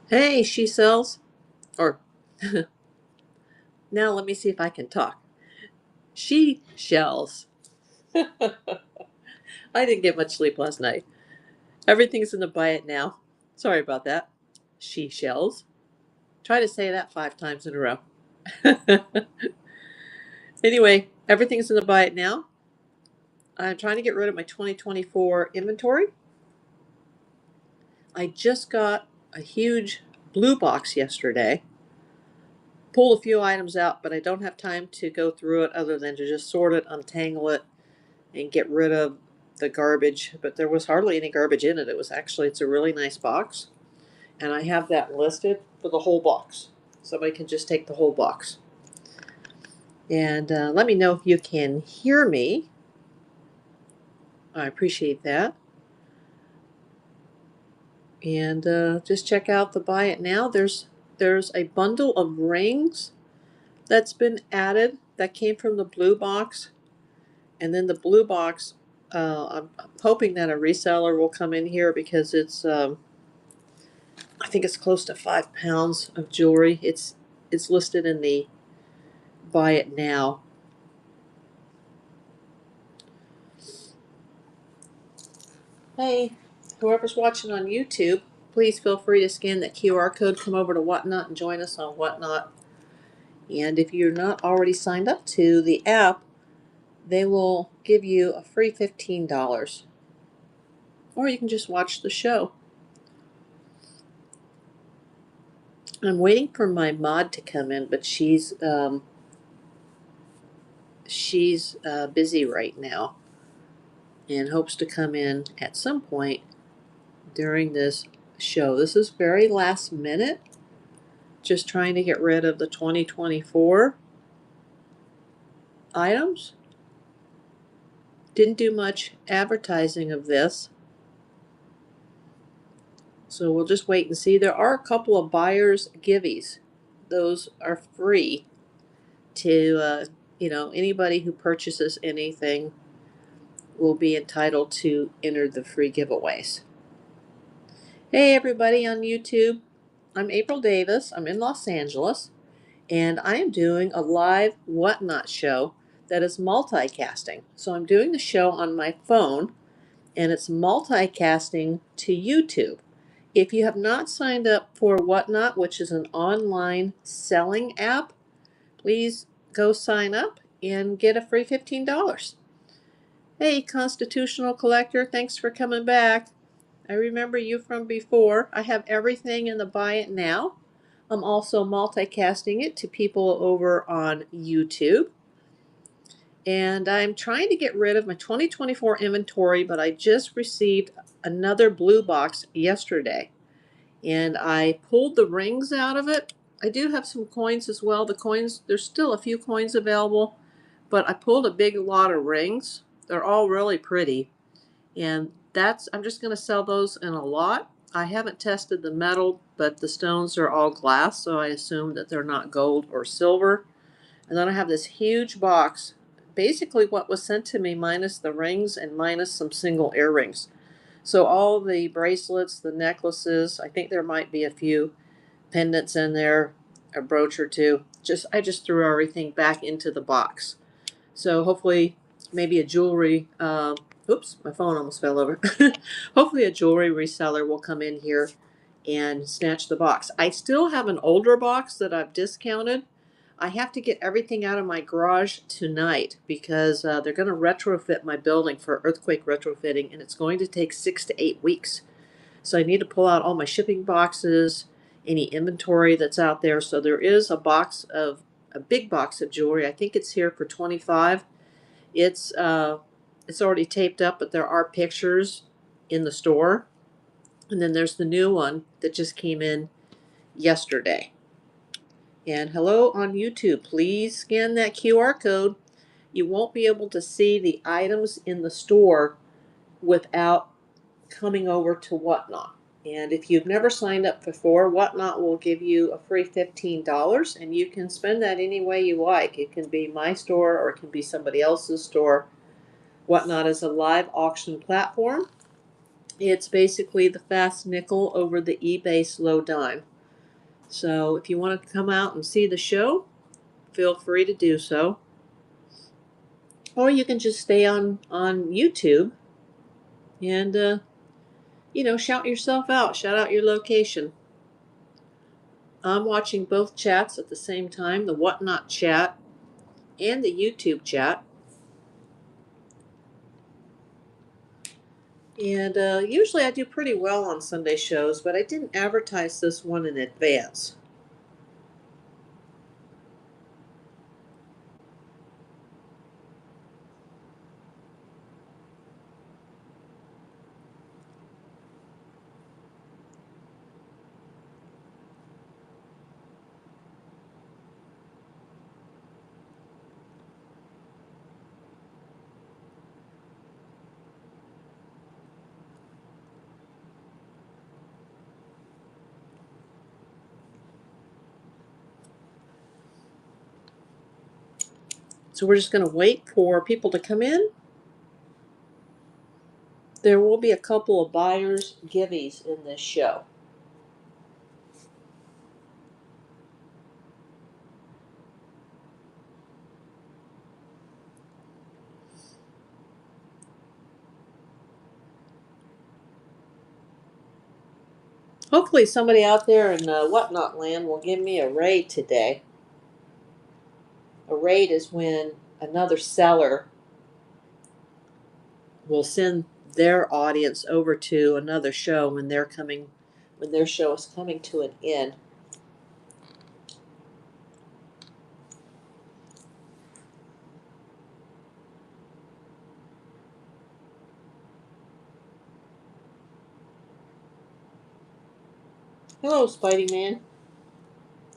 Hey, she sells. Or now let me see if I can talk. She shells. I didn't get much sleep last night. Everything's in the buy it now. Sorry about that. She shells. Try to say that 5 times in a row. Anyway, everything's in the buy it now. I'm trying to get rid of my 2024 inventory. I just got a huge blue box yesterday. Pulled a few items out, but I don't have time to go through it other than to just sort it, untangle it, and get rid of the garbage. But there was hardly any garbage in it. It's a really nice box. And I have that listed for the whole box. Somebody can just take the whole box. And let me know if you can hear me. I appreciate that. And just check out the buy it now. There's a bundle of rings that's been added that came from the blue box. And then the blue box, I'm hoping that a reseller will come in here because I think it's close to 5 pounds of jewelry. It's listed in the buy it now. Hey, whoever's watching on YouTube, please feel free to scan that QR code, come over to Whatnot and join us on Whatnot. And if you're not already signed up to the app, they will give you a free $15. Or you can just watch the show. I'm waiting for my mod to come in, but she's busy right now and hopes to come in at some point during this show. This is very last minute, just trying to get rid of the 2024 items. Didn't do much advertising of this, so we'll just wait and see. There are a couple of buyer's giveies. Those are free to, anybody who purchases anything will be entitled to enter the free giveaways. Hey everybody on YouTube, I'm April Davis. I'm in Los Angeles, and I am doing a live Whatnot show that is multicasting. So I'm doing the show on my phone, and it's multicasting to YouTube. If you have not signed up for Whatnot, which is an online selling app, please go sign up and get a free $15. Hey, Constitutional Collector, thanks for coming back. I remember you from before. I have everything in the buy it now. I'm also multicasting it to people over on YouTube. And I'm trying to get rid of my 2024 inventory, but I just received another blue box yesterday. And I pulled the rings out of it. I do have some coins as well. The coins, there's still a few coins available, but I pulled a big lot of rings. They're all really pretty. And I'm just going to sell those in a lot. I haven't tested the metal, but the stones are all glass, so I assume that they're not gold or silver. And then I have this huge box, basically what was sent to me minus the rings and minus some single earrings. So all the bracelets, the necklaces, I think there might be a few pendants in there, a brooch or two. I just threw everything back into the box. So hopefully maybe a jewelry oops, my phone almost fell over. Hopefully a jewelry reseller will come in here and snatch the box. I still have an older box that I've discounted. I have to get everything out of my garage tonight because they're going to retrofit my building for earthquake retrofitting, and it's going to take 6 to 8 weeks. So I need to pull out all my shipping boxes, any inventory that's out there. So there is a big box of jewelry. I think it's here for $25. It's already taped up, but there are pictures in the store. And then there's the new one that just came in yesterday. And hello on YouTube. Please scan that QR code. You won't be able to see the items in the store without coming over to Whatnot. And if you've never signed up before, Whatnot will give you a free $15, and you can spend that any way you like. It can be my store or it can be somebody else's store. Whatnot is a live auction platform. It's basically the fast nickel over the eBay slow dime. So if you want to come out and see the show, feel free to do so. Or you can just stay on YouTube and shout yourself out, shout out your location. I'm watching both chats at the same time, the Whatnot chat and the YouTube chat. And usually I do pretty well on Sunday shows, but I didn't advertise this one in advance. So we're just going to wait for people to come in. There will be a couple of buyers' giveies in this show. Hopefully somebody out there in Whatnot land will give me a raid today. A raid is when another seller will send their audience over to another show when their show is coming to an end. Hello, Spidey Man.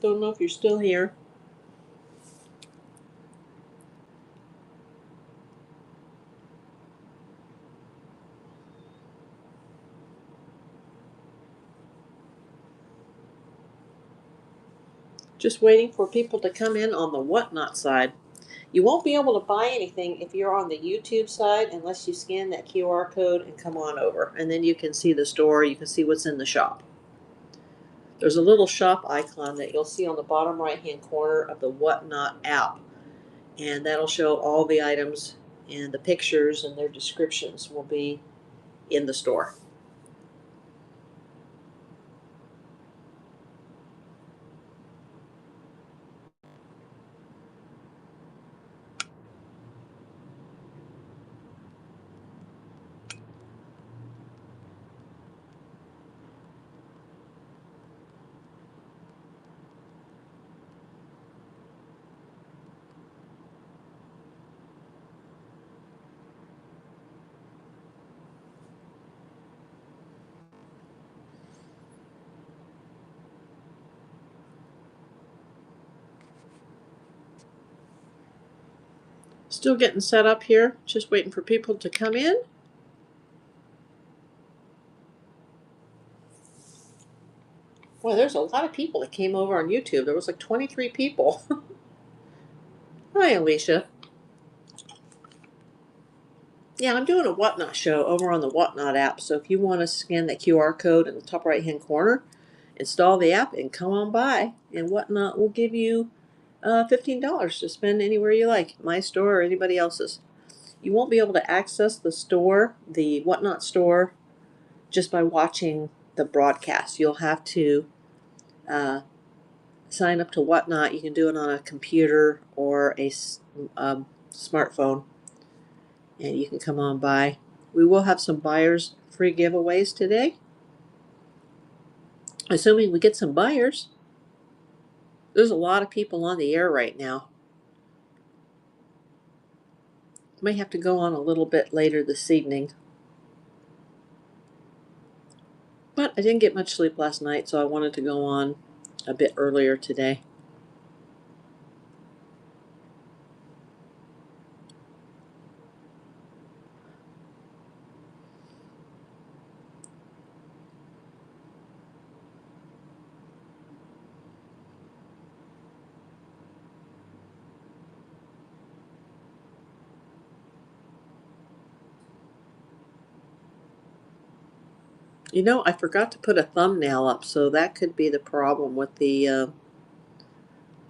Don't know if you're still here. Just waiting for people to come in on the Whatnot side. You won't be able to buy anything if you're on the YouTube side unless you scan that QR code and come on over. And then you can see the store, you can see what's in the shop. There's a little shop icon that you'll see on the bottom right-hand corner of the Whatnot app. And that'll show all the items, and the pictures and their descriptions will be in the store. Still getting set up here, just waiting for people to come in. Boy, there's a lot of people that came over on YouTube. There was like 23 people. Hi, Alicia. Yeah, I'm doing a Whatnot show over on the Whatnot app. So if you want to scan that QR code in the top right-hand corner, install the app and come on by. And Whatnot will give you $15 to spend anywhere you like, my store or anybody else's. You won't be able to access the store, the Whatnot store, just by watching the broadcast. You'll have to sign up to Whatnot. You can do it on a computer or a smartphone, and you can come on by. We will have some buyers free giveaways today, assuming we get some buyers. There's a lot of people on the air right now. May have to go on a little bit later this evening. But I didn't get much sleep last night, so I wanted to go on a bit earlier today. You know, I forgot to put a thumbnail up, so that could be the problem with the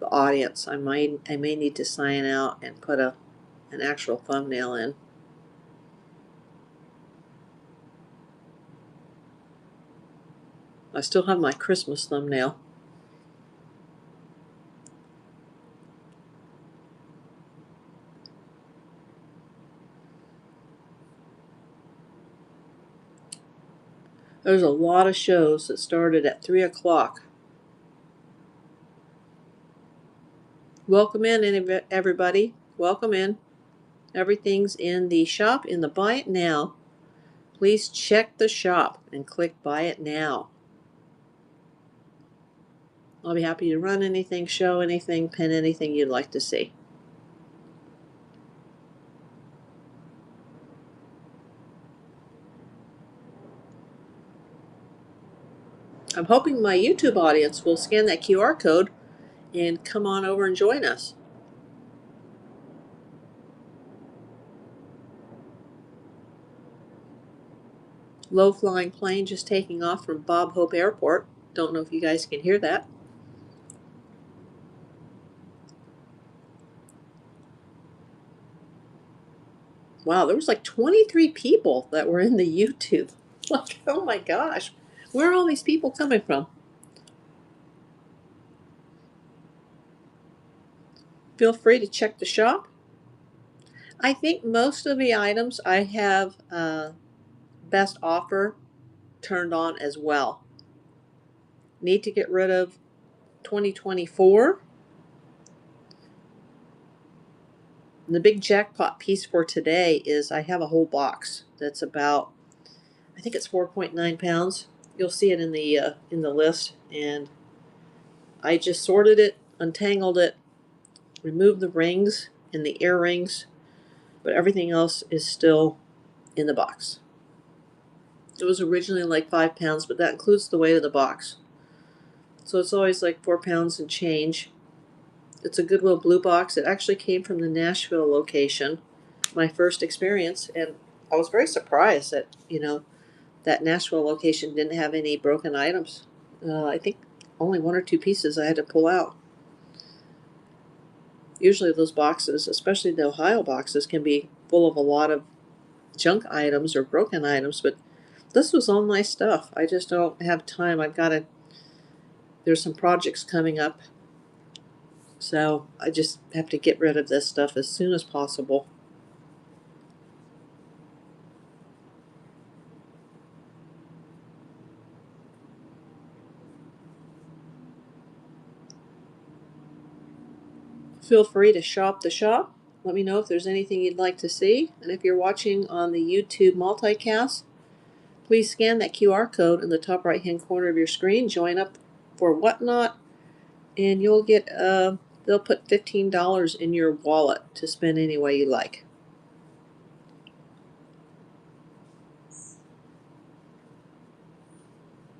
audience. I may need to sign out and put an actual thumbnail in. I still have my Christmas thumbnail. There's a lot of shows that started at 3 o'clock. Welcome in, everybody. Welcome in. Everything's in the shop, in the Buy It Now. Please check the shop and click Buy It Now. I'll be happy to run anything, show anything, pin anything you'd like to see. I'm hoping my YouTube audience will scan that QR code and come on over and join us. Low-flying plane just taking off from Bob Hope Airport. Don't know if you guys can hear that. Wow, there was like 23 people that were in the YouTube. Like, oh my gosh, where are all these people coming from? Feel free to check the shop. I think most of the items I have best offer turned on as well. Need to get rid of 2024. And the big jackpot piece for today is I have a whole box that's about, I think it's 4.9 pounds. You'll see it in the list, and I just sorted it, untangled it, removed the rings and the earrings, but everything else is still in the box. It was originally like 5 pounds, but that includes the weight of the box. So it's always like 4 pounds and change. It's a Goodwill blue box. It actually came from the Nashville location, my first experience, and I was very surprised that, that Nashville location didn't have any broken items. I think only 1 or 2 pieces I had to pull out. Usually those boxes, especially the Ohio boxes, can be full of a lot of junk items or broken items, but this was all nice stuff. I just don't have time. There's some projects coming up, so I just have to get rid of this stuff as soon as possible. Feel free to shop the shop. Let me know if there's anything you'd like to see. And if you're watching on the YouTube multicast, please scan that QR code in the top right-hand corner of your screen. Join up for Whatnot, and you'll get, they'll put $15 in your wallet to spend any way you like.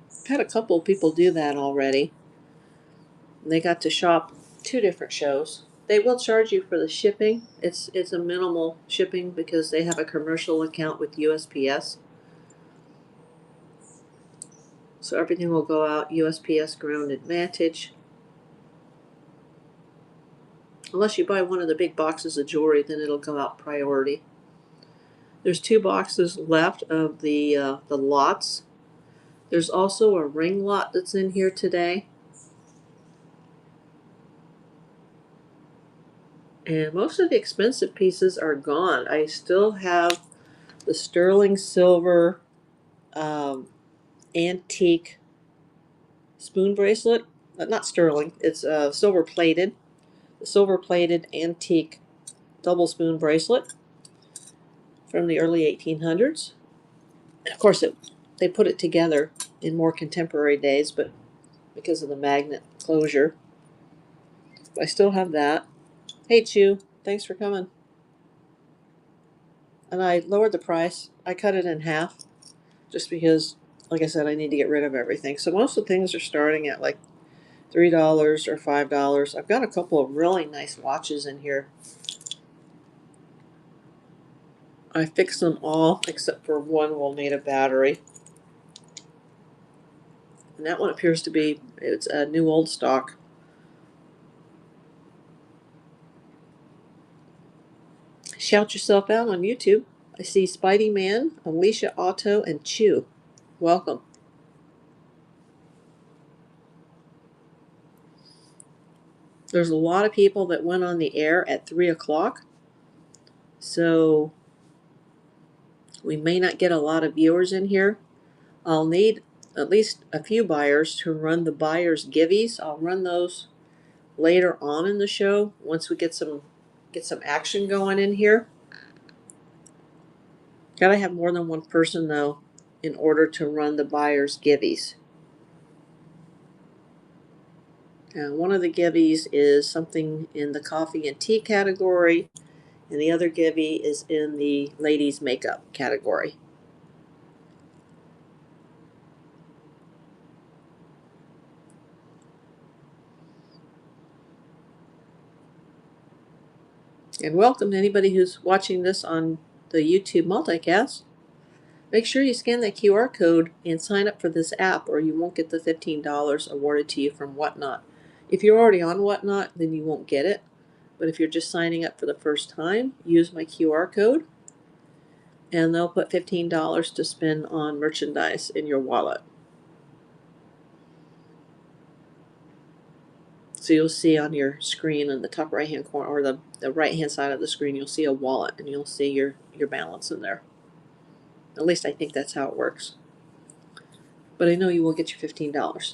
I've had a couple of people do that already. They got to shop 2 different shows. They will charge you for the shipping. It's a minimal shipping because they have a commercial account with USPS. So everything will go out USPS Ground Advantage. Unless you buy one of the big boxes of jewelry, then it'll go out priority. There's 2 boxes left of the lots. There's also a ring lot that's in here today. And most of the expensive pieces are gone. I still have the sterling silver antique spoon bracelet. Not sterling, it's silver plated. The silver plated antique double spoon bracelet from the early 1800s. Of course, they put it together in more contemporary days, but because of the magnet closure. I still have that. Hey, Chew, thanks for coming. And I lowered the price. I cut it in half just because, like I said, I need to get rid of everything. So most of the things are starting at like $3 or $5. I've got a couple of really nice watches in here. I fixed them all except for one will need a battery. And that one appears to be, it's a new old stock. Shout yourself out on YouTube. I see Spidey Man, Alicia Otto, and Chew. Welcome. There's a lot of people that went on the air at 3 o'clock. So we may not get a lot of viewers in here. I'll need at least a few buyers to run the buyers givvies. I'll run those later on in the show once we get some action going in here. Gotta have more than one person though in order to run the buyers givvies. One of the givvies is something in the coffee and tea category, and the other givvy is in the ladies makeup category. And welcome to anybody who's watching this on the YouTube multicast. Make sure you scan that QR code and sign up for this app, or you won't get the $15 awarded to you from Whatnot. If you're already on Whatnot, then you won't get it. But if you're just signing up for the first time, use my QR code, and they'll put $15 to spend on merchandise in your wallet. So you'll see on your screen in the top right-hand corner, or the right-hand side of the screen, you'll see a wallet, and you'll see your balance in there. At least I think that's how it works. But I know you will get your $15.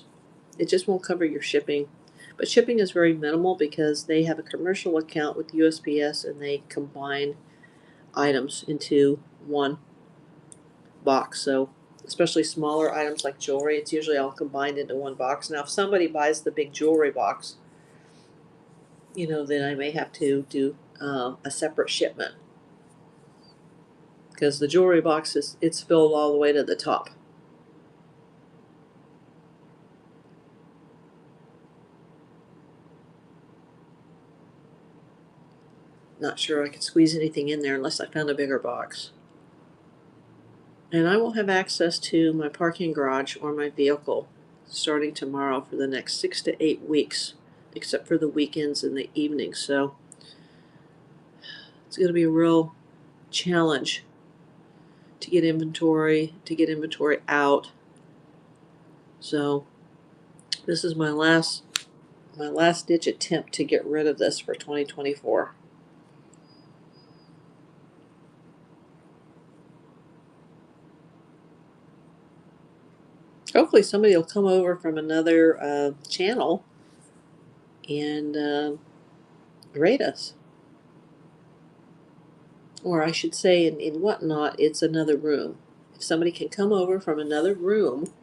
It just won't cover your shipping. But shipping is very minimal because they have a commercial account with USPS and they combine items into one box. So especially smaller items like jewelry, it's usually all combined into one box. Now if somebody buys the big jewelry box, then I may have to do a separate shipment, because the jewelry box it's filled all the way to the top. Not sure I could squeeze anything in there unless I found a bigger box. And I will have access to my parking garage or my vehicle starting tomorrow for the next 6 to 8 weeks, except for the weekends and the evenings. So it's going to be a real challenge to get inventory out. So this is my last ditch attempt to get rid of this for 2024. Hopefully somebody will come over from another channel and rate us. Or I should say in Whatnot, it's another room. If somebody can come over from another room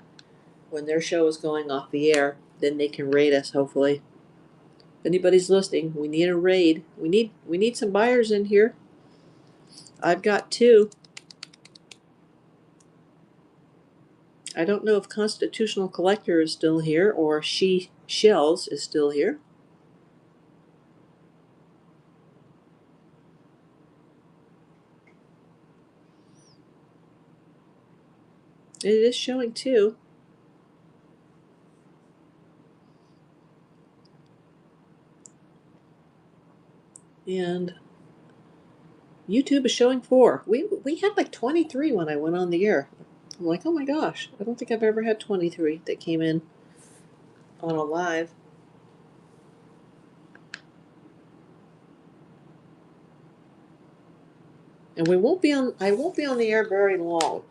when their show is going off the air, then they can rate us, hopefully. If anybody's listening, we need a raid. We need some buyers in here. I've got 2. I don't know if Constitutional Collector is still here or She Shells is still here. It is showing 2. And YouTube is showing 4. We had like 23 when I went on the air. I'm like, oh my gosh, I don't think I've ever had 23 that came in on a live. And I won't be on the air very long.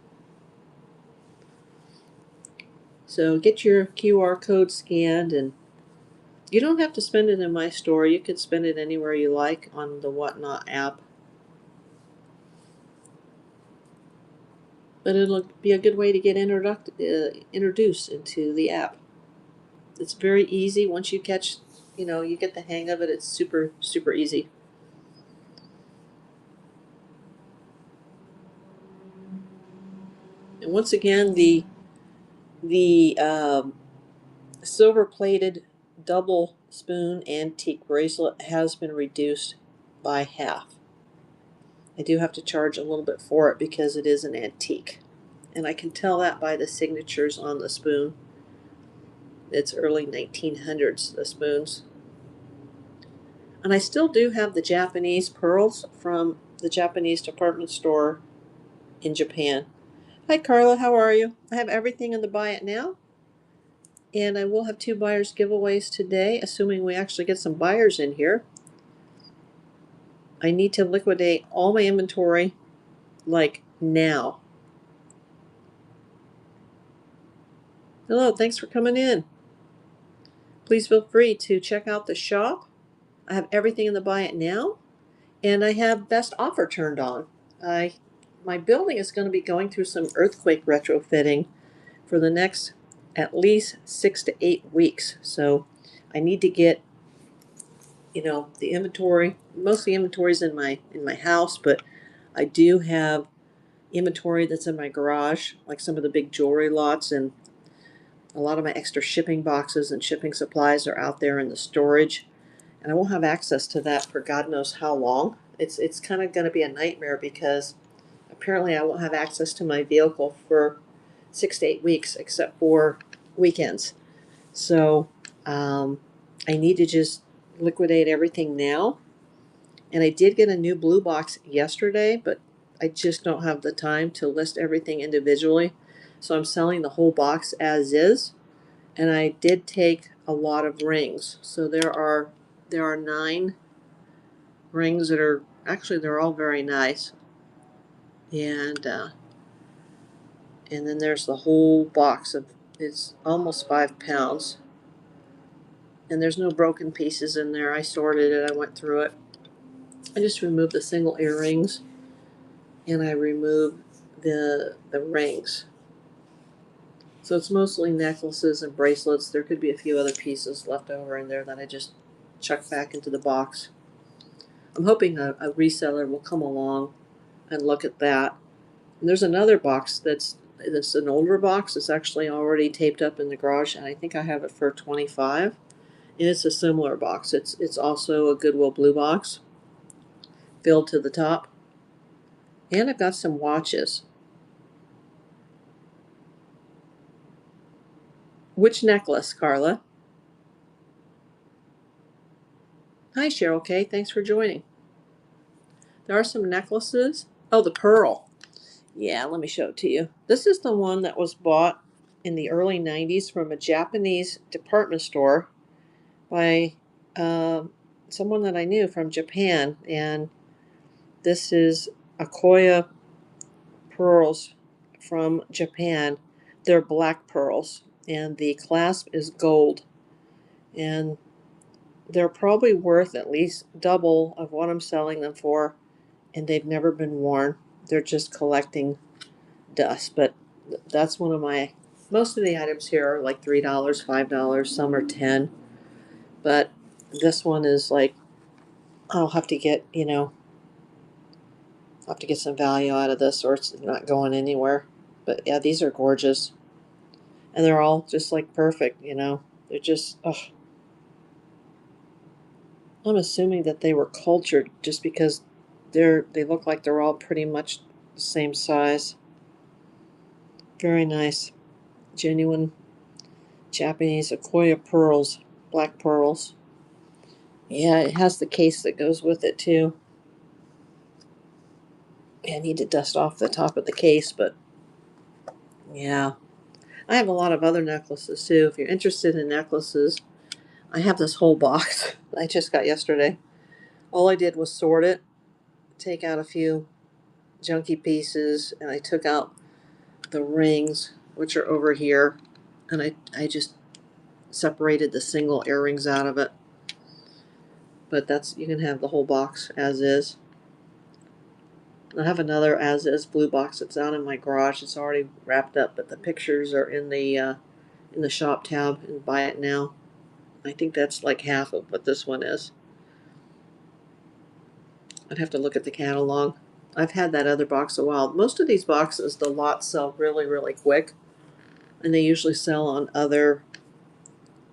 So get your QR code scanned, and you don't have to spend it in my store. You can spend it anywhere you like on the Whatnot app. But it'll be a good way to get introduced into the app. It's very easy. Once you catch, you get the hang of it, it's super, super easy. And once again, the silver-plated double spoon antique bracelet has been reduced by half. I do have to charge a little bit for it because it is an antique. And I can tell that by the signatures on the spoon. It's early 1900s, the spoons. And I still do have the Japanese pearls from the Japanese department store in Japan. Hi, Carla. How are you? I have everything in the Buy It Now. And I will have 2 buyers giveaways today, assuming we actually get some buyers in here. I need to liquidate all my inventory, like now. Hello, thanks for coming in. Please feel free to check out the shop. I have everything in the Buy It Now, and I have best offer turned on. My building is going to be going through some earthquake retrofitting for the next at least 6 to 8 weeks. So I need to get, the inventory. Most of the inventory is in my house, but I do have inventory that's in my garage, like some of the big jewelry lots, and a lot of my extra shipping boxes and shipping supplies are out there in the storage, and I won't have access to that for God knows how long. It's kind of going to be a nightmare because apparently I won't have access to my vehicle for 6 to 8 weeks except for weekends. So I need to just liquidate everything now. And I did get a new blue box yesterday, but I just don't have the time to list everything individually. So I'm selling the whole box as is. And I did take a lot of rings. So there are 9 rings that are actually, they're all very nice. And then there's the whole box of, it's almost 5 pounds. And there's no broken pieces in there. I sorted it, I went through it. I just removed the single earrings and I removed the rings. So it's mostly necklaces and bracelets. There could be a few other pieces left over in there that I just chucked back into the box. I'm hoping a reseller will come along and look at that. And there's another box that's an older box. It's actually already taped up in the garage, and I think I have it for $25. And it's a similar box. It's also a Goodwill blue box, filled to the top. And I've got some watches. Which necklace, Carla? Hi, Cheryl K. Thanks for joining. There are some necklaces. Oh, the pearl. Yeah, let me show it to you. This is the one that was bought in the early 90s from a Japanese department store by someone that I knew from Japan. And this is Akoya pearls from Japan. They're black pearls, and the clasp is gold. And they're probably worth at least double of what I'm selling them for, and they've never been worn. They're just collecting dust. But that's one of my, most of the items here are like $3, $5, some are 10. But this one is like, I'll have to get, I'll have to get some value out of this or it's not going anywhere. But yeah, these are gorgeous. And they're all just like perfect, They're just, ugh. I'm assuming that they were cultured just because they look like they're all pretty much the same size. Very nice. Genuine Japanese Akoya pearls, black pearls. Yeah, it has the case that goes with it too. I need to dust off the top of the case, but yeah. I have a lot of other necklaces too. If you're interested in necklaces, I have this whole box I just got yesterday. All I did was sort it, take out a few junky pieces, and I took out the rings, which are over here, and I just separated the single earrings out of it. But you can have the whole box as is. I have another as is blue box that's out in my garage. It's already wrapped up, but the pictures are in the shop tab and Buy It Now. I think that's like half of what this one is. I'd have to look at the catalog. I've had that other box a while. Most of these boxes, the lots sell really, really quick, and they usually sell on other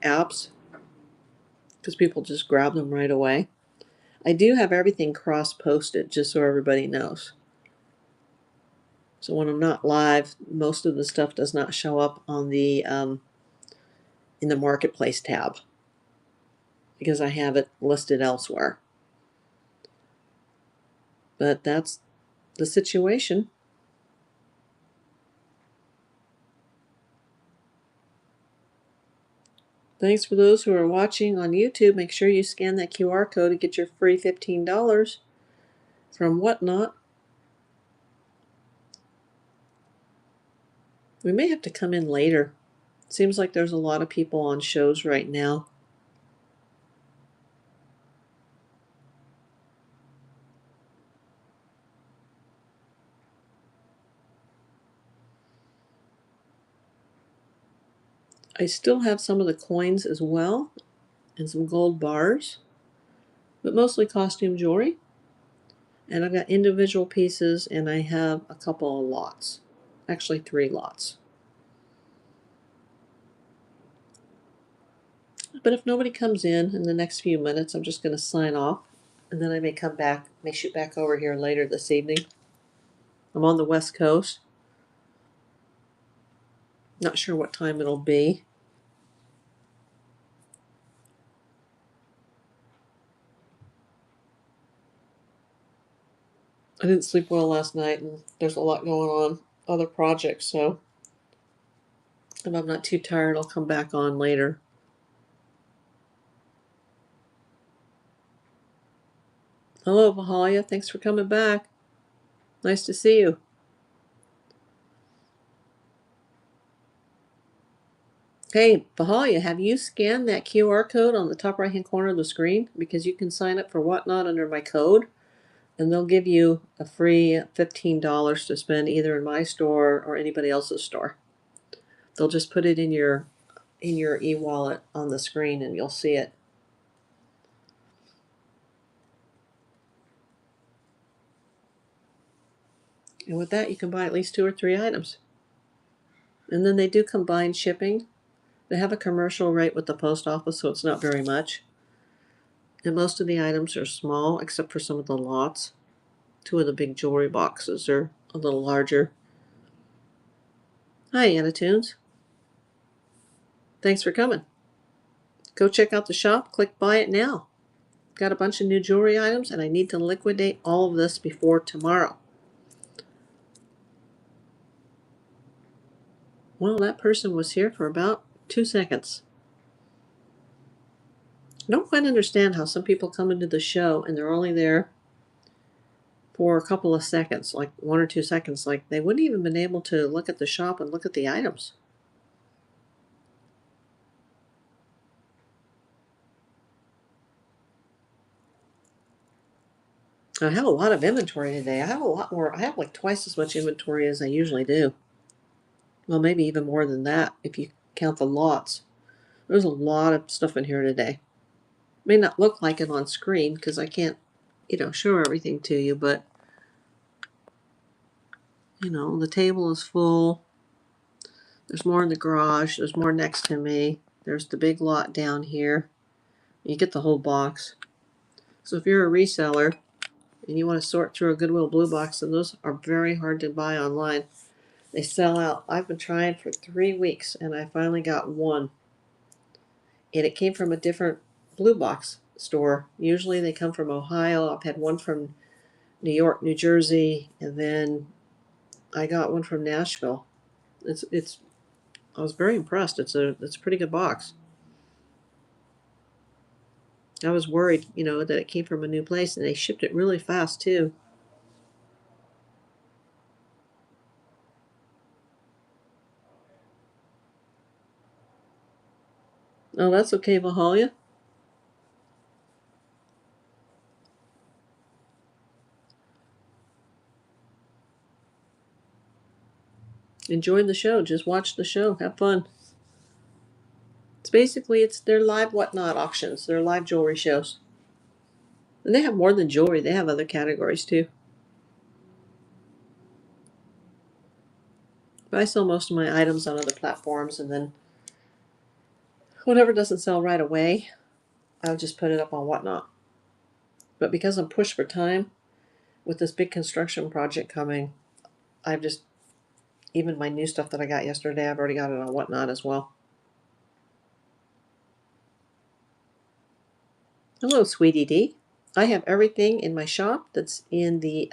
apps because people just grab them right away. I do have everything cross-posted, just so everybody knows. So when I'm not live, most of the stuff does not show up on the in the Marketplace tab because I have it listed elsewhere. But that's the situation. Thanks for those who are watching on YouTube. Make sure you scan that QR code to get your free $15 from Whatnot. We may have to come in later. Seems like there's a lot of people on shows right now. I still have some of the coins as well and some gold bars, but mostly costume jewelry. And I've got individual pieces and I have a couple of lots. Actually 3 lots. But if nobody comes in the next few minutes, I'm just going to sign off. And then I may come back, may shoot back over here later this evening. I'm on the West Coast. Not sure what time it'll be. I didn't sleep well last night, and there's a lot going on, other projects, so if I'm not too tired, I'll come back on later. Hello, Vahalia. Thanks for coming back. Nice to see you. Hey, Vahalia, have you scanned that QR code on the top right-hand corner of the screen? Because you can sign up for Whatnot under my code, and they'll give you a free $15 to spend either in my store or anybody else's store. They'll just put it in your e-wallet on the screen, and you'll see it. And with that, you can buy at least 2 or 3 items. And then they do combine shipping. They have a commercial rate with the post office, so it's not very much. And most of the items are small, except for some of the lots. 2 of the big jewelry boxes are a little larger. Hi, Anna Tunes. Thanks for coming. Go check out the shop. Click buy it now. Got a bunch of new jewelry items, and I need to liquidate all of this before tomorrow. Well, that person was here for about 2 seconds. I don't quite understand how some people come into the show and they're only there for a couple of seconds, like 1 or 2 seconds. Like they wouldn't even been able to look at the shop and look at the items. I have a lot of inventory today. I have a lot more. I have like twice as much inventory as I usually do. Well, maybe even more than that if you count the lots. There's a lot of stuff in here today. May not look like it on screen because I can't, show everything to you, but the table is full. There's more in the garage. There's more next to me. There's the big lot down here. You get the whole box. So if you're a reseller and you want to sort through a Goodwill Blue Box, and those are very hard to buy online. They sell out. I've been trying for 3 weeks, and I finally got one. And it came from a different Blue Box store. Usually they come from Ohio. I've had one from New York, New Jersey, and then I got one from Nashville. I was very impressed. It's a pretty good box. I was worried, that it came from a new place, and they shipped it really fast too. Oh, that's okay, Vahalia. Enjoy the show. Just watch the show. Have fun. It's their live Whatnot auctions. They're live jewelry shows. And they have more than jewelry. They have other categories too. But I sell most of my items on other platforms, and then whatever doesn't sell right away, I'll just put it up on Whatnot. But because I'm pushed for time with this big construction project coming, even my new stuff that I got yesterday, I've already got it on Whatnot as well. Hello, sweetie D. I have everything in my shop that's in the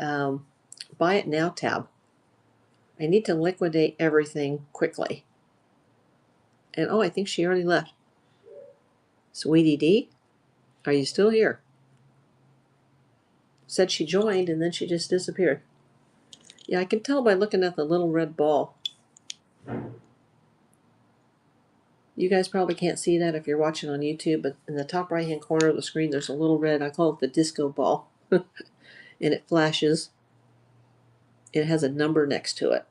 Buy It Now tab. I need to liquidate everything quickly. And oh, I think she already left. Sweetie D, are you still here? Said she joined and then she just disappeared. Yeah, I can tell by looking at the little red ball. You guys probably can't see that if you're watching on YouTube, but in the top right hand corner of the screen there's a little red, I call it the disco ball. And it flashes. It has a number next to it.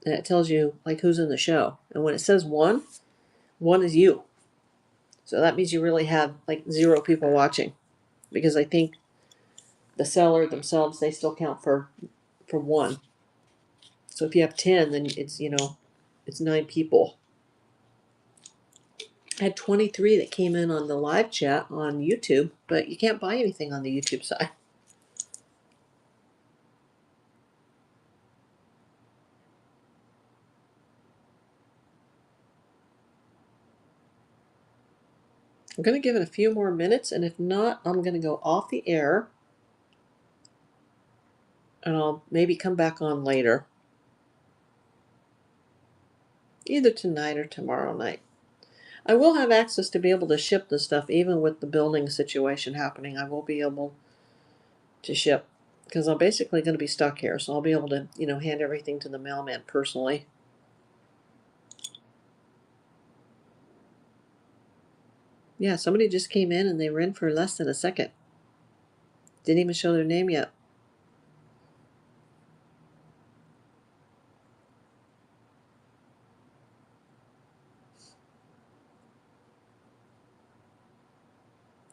And it tells you like who's in the show. And when it says one is you. So that means you really have like 0 people watching. Because I think the seller themselves, they still count for 1. So if you have 10, then it's, it's 9 people. I had 23 that came in on the live chat on YouTube, but you can't buy anything on the YouTube side. I'm going to give it a few more minutes, and if not, I'm going to go off the air, and I'll maybe come back on later, either tonight or tomorrow night. I will have access to be able to ship the stuff, even with the building situation happening. I will be able to ship, because I'm basically going to be stuck here, so I'll be able to, hand everything to the mailman personally. Yeah, somebody just came in and they were in for less than a second. Didn't even show their name yet.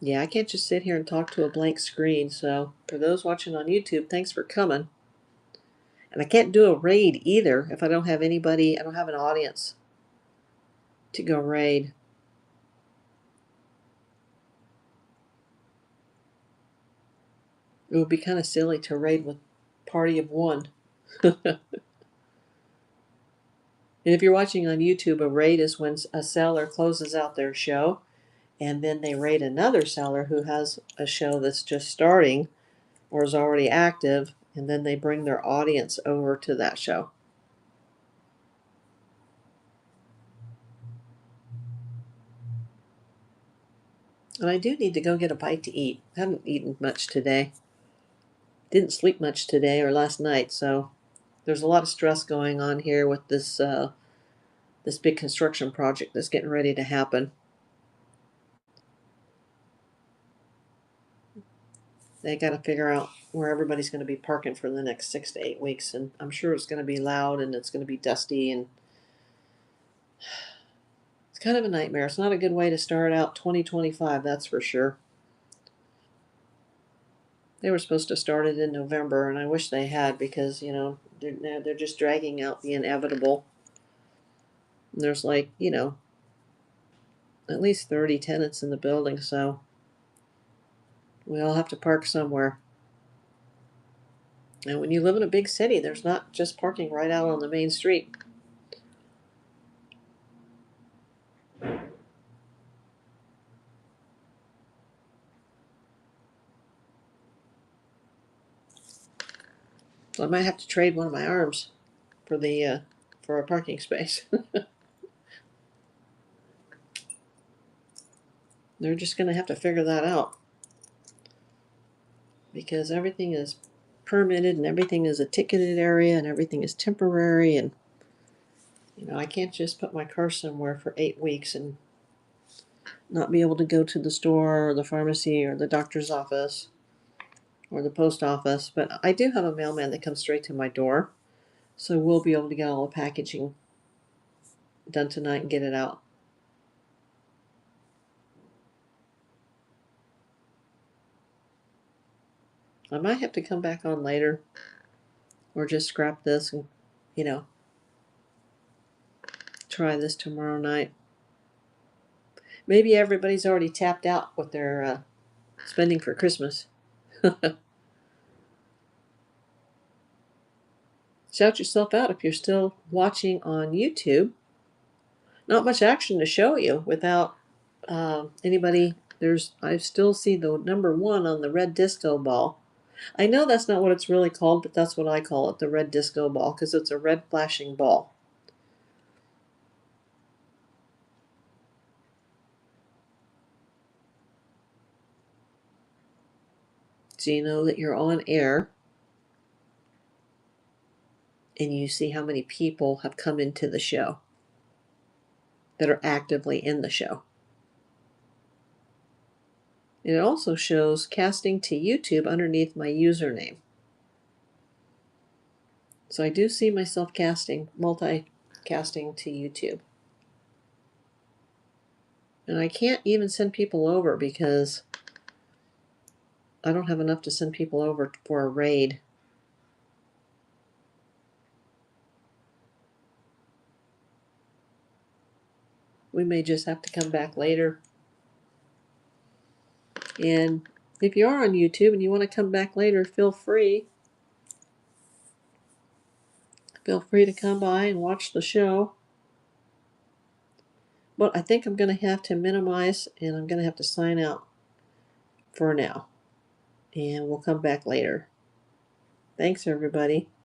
Yeah, I can't just sit here and talk to a blank screen, so for those watching on YouTube, thanks for coming. And I can't do a raid either if I don't have anybody, I don't have an audience to go raid. It would be kind of silly to raid with party of 1. And if you're watching on YouTube, a raid is when a seller closes out their show and then they raid another seller who has a show that's just starting or is already active, and then they bring their audience over to that show. And I do need to go get a bite to eat. I haven't eaten much today. Didn't sleep much today or last night, so there's a lot of stress going on here with this this big construction project that's getting ready to happen. They got to figure out where everybody's going to be parking for the next 6 to 8 weeks, and I'm sure it's going to be loud and it's going to be dusty, and it's kind of a nightmare. It's not a good way to start out 2025, that's for sure. They were supposed to start it in November, and I wish they had, because they're just dragging out the inevitable. And there's like at least 30 tenants in the building, so we all have to park somewhere. And when you live in a big city, there's not just parking right out on the main street. So I might have to trade one of my arms for the for a parking space. They're just going to have to figure that out, because everything is permitted and everything is a ticketed area and everything is temporary, and I can't just put my car somewhere for 8 weeks and not be able to go to the store or the pharmacy or the doctor's office or the post office. But I do have a mailman that comes straight to my door, so we'll be able to get all the packaging done tonight and get it out. I might have to come back on later or just scrap this and, try this tomorrow night. Maybe everybody's already tapped out what they're spending for Christmas. Shout yourself out if you're still watching on YouTube. Not much action to show you without anybody I still see the number 1 on the red disco ball. I know that's not what it's really called, but that's what I call it, the red disco ball, because it's a red flashing ball. So you know that you're on air, and you see how many people have come into the show that are actively in the show. And it also shows casting to YouTube underneath my username. So I do see myself multicasting to YouTube. And I can't even send people over because I don't have enough to send people over for a raid. We may just have to come back later. And if you are on YouTube and you want to come back later, feel free. Feel free to come by and watch the show. But I think I'm going to have to minimize and I'm going to have to sign out for now. And we'll come back later. Thanks, everybody.